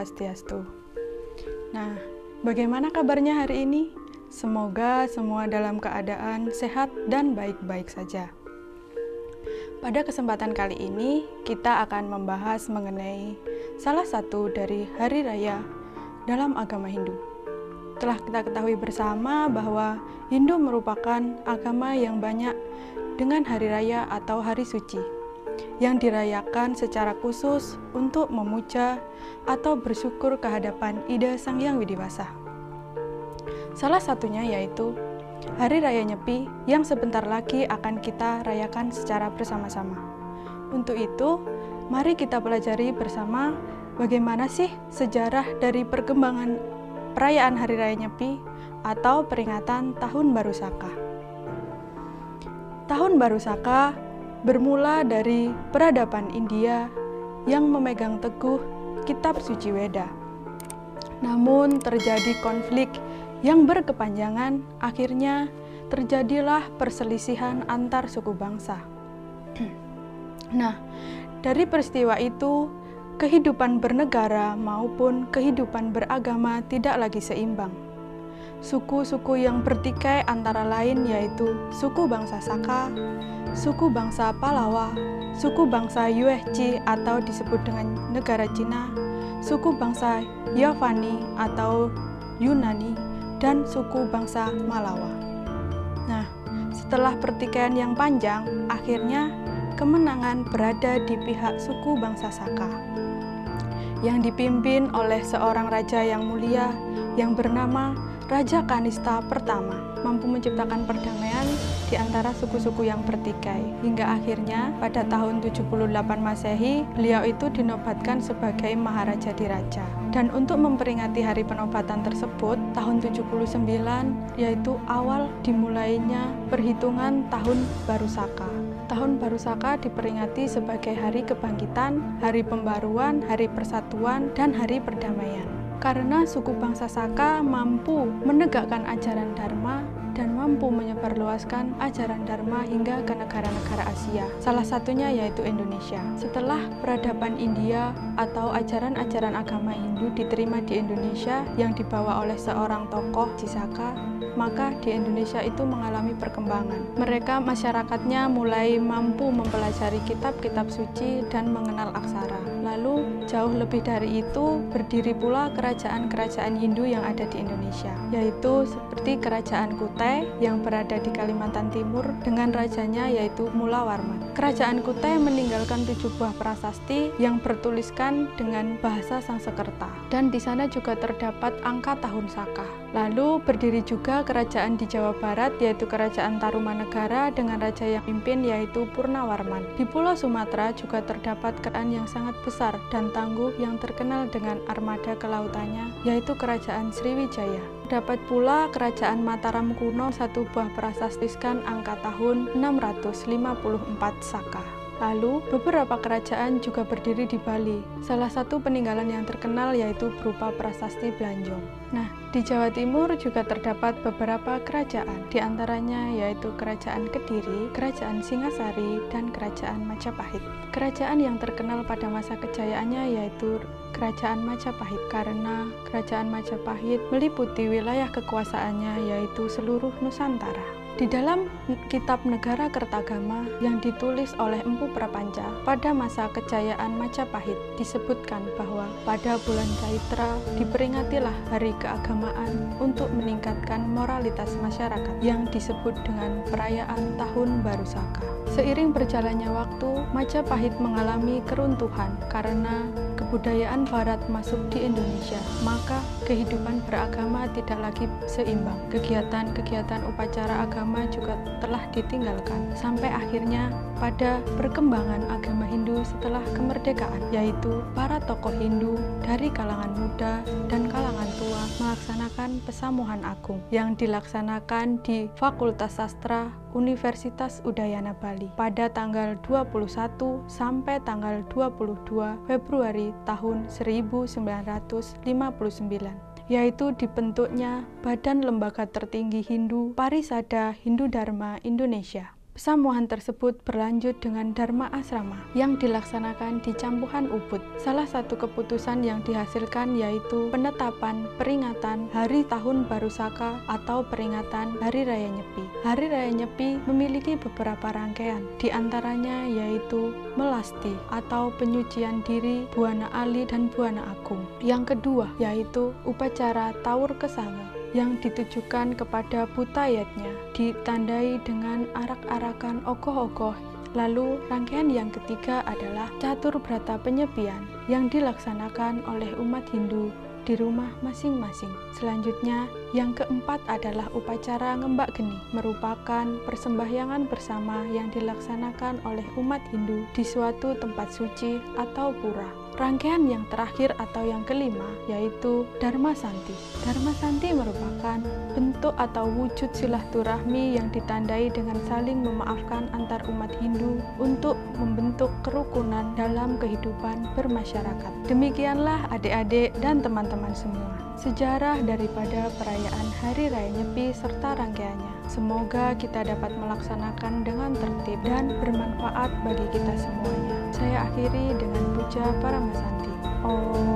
Swastiastu. Nah, bagaimana kabarnya hari ini? Semoga semua dalam keadaan sehat dan baik-baik saja. Pada kesempatan kali ini, kita akan membahas mengenai salah satu dari hari raya dalam agama Hindu. Telah kita ketahui bersama bahwa Hindu merupakan agama yang banyak dengan hari raya atau hari suci yang dirayakan secara khusus untuk memuja atau bersyukur kehadapan Ida Sang Hyang Widi-Wasa. Salah satunya yaitu Hari Raya Nyepi yang sebentar lagi akan kita rayakan secara bersama-sama. Untuk itu, mari kita pelajari bersama bagaimana sih sejarah dari perkembangan perayaan Hari Raya Nyepi atau peringatan Tahun Baru Saka. Tahun Baru Saka bermula dari peradaban India yang memegang teguh kitab suci Weda. Namun terjadi konflik yang berkepanjangan, akhirnya terjadilah perselisihan antar suku bangsa. Nah, dari peristiwa itu, kehidupan bernegara maupun kehidupan beragama tidak lagi seimbang. Suku-suku yang bertikai antara lain yaitu suku bangsa Saka, suku bangsa Pallava, suku bangsa Yuezhi atau disebut dengan negara Cina, suku bangsa Yavani atau Yunani, dan suku bangsa Malawa. Nah, setelah pertikaian yang panjang, akhirnya kemenangan berada di pihak suku bangsa Saka, yang dipimpin oleh seorang raja yang mulia yang bernama Raja Kanista pertama, mampu menciptakan perdamaian di antara suku-suku yang bertikai. Hingga akhirnya pada tahun 78 Masehi, beliau itu dinobatkan sebagai Maharaja Diraja. Dan untuk memperingati hari penobatan tersebut, tahun 79 yaitu awal dimulainya perhitungan Tahun Baru Saka. Tahun Baru Saka diperingati sebagai hari kebangkitan, hari pembaruan, hari persatuan, dan hari perdamaian. Karena suku bangsa Saka mampu menegakkan ajaran Dharma dan mampu menyebarluaskan ajaran Dharma hingga ke negara-negara Asia. Salah satunya yaitu Indonesia. Setelah peradaban India atau ajaran-ajaran agama Hindu diterima di Indonesia yang dibawa oleh seorang tokoh Cisaka, maka di Indonesia itu mengalami perkembangan. Mereka masyarakatnya mulai mampu mempelajari kitab-kitab suci dan mengenal aksara. Lalu jauh lebih dari itu berdiri pula kerajaan-kerajaan Hindu yang ada di Indonesia, yaitu seperti Kerajaan Kutai yang berada di Kalimantan Timur dengan rajanya yaitu Mulawarman. Kerajaan Kutai meninggalkan 7 buah prasasti yang bertuliskan dengan bahasa Sanskerta, dan di sana juga terdapat angka tahun Saka. Lalu berdiri juga kerajaan di Jawa Barat yaitu Kerajaan Tarumanegara dengan raja yang pimpin yaitu Purnawarman. Di Pulau Sumatera juga terdapat kerajaan yang sangat besar dan tangguh yang terkenal dengan armada kelautannya yaitu Kerajaan Sriwijaya. Terdapat pula Kerajaan Mataram kuno, satu buah prasastiskan angka tahun 654 Saka. Lalu, beberapa kerajaan juga berdiri di Bali. Salah satu peninggalan yang terkenal yaitu berupa prasasti Blanjong. Nah, di Jawa Timur juga terdapat beberapa kerajaan, di antaranya yaitu Kerajaan Kediri, Kerajaan Singasari, dan Kerajaan Majapahit. Kerajaan yang terkenal pada masa kejayaannya yaitu Kerajaan Majapahit, karena Kerajaan Majapahit meliputi wilayah kekuasaannya yaitu seluruh Nusantara. Di dalam kitab Negara Kertagama yang ditulis oleh Empu Prapanca pada masa kejayaan Majapahit disebutkan bahwa pada bulan Chaitra diperingatilah hari keagamaan untuk meningkatkan moralitas masyarakat yang disebut dengan perayaan Tahun Baru Saka. Seiring berjalannya waktu, Majapahit mengalami keruntuhan karena kebudayaan Barat masuk di Indonesia, maka kehidupan beragama tidak lagi seimbang. Kegiatan-kegiatan upacara agama juga telah ditinggalkan, sampai akhirnya pada perkembangan agama Hindu setelah kemerdekaan, yaitu para tokoh Hindu dari kalangan muda dan kalangan tua melaksanakan Pesamuhan Agung yang dilaksanakan di Fakultas Sastra Universitas Udayana Bali pada tanggal 21 sampai tanggal 22 Februari tahun 1959, yaitu dibentuknya Badan Lembaga Tertinggi Hindu Parisada Hindu Dharma Indonesia. Pesamuan tersebut berlanjut dengan Dharma Asrama yang dilaksanakan di Campuhan Ubud. Salah satu keputusan yang dihasilkan yaitu penetapan peringatan Hari Tahun Baru Saka atau peringatan Hari Raya Nyepi. Hari Raya Nyepi memiliki beberapa rangkaian, di antaranya yaitu Melasti atau penyucian diri Buana Ali dan Buana Agung. Yang kedua yaitu upacara Taur Kesanga yang ditujukan kepada Butayatnya, ditandai dengan arak-arakan ogoh-ogoh. Lalu rangkaian yang ketiga adalah Catur Brata Penyepian yang dilaksanakan oleh umat Hindu di rumah masing-masing. Selanjutnya, yang keempat adalah upacara Ngembak Geni, merupakan persembahyangan bersama yang dilaksanakan oleh umat Hindu di suatu tempat suci atau pura. Rangkaian yang terakhir atau yang kelima yaitu Dharma Santi. Dharma Santi merupakan bentuk atau wujud silaturahmi yang ditandai dengan saling memaafkan antar umat Hindu untuk membentuk kerukunan dalam kehidupan bermasyarakat. Demikianlah adik-adik dan teman-teman semua, sejarah daripada perayaan Hari Raya Nyepi serta rangkaiannya. Semoga kita dapat melaksanakan dengan tertib dan bermanfaat bagi kita semuanya. Saya akhiri dengan puja Paramasanti. Om.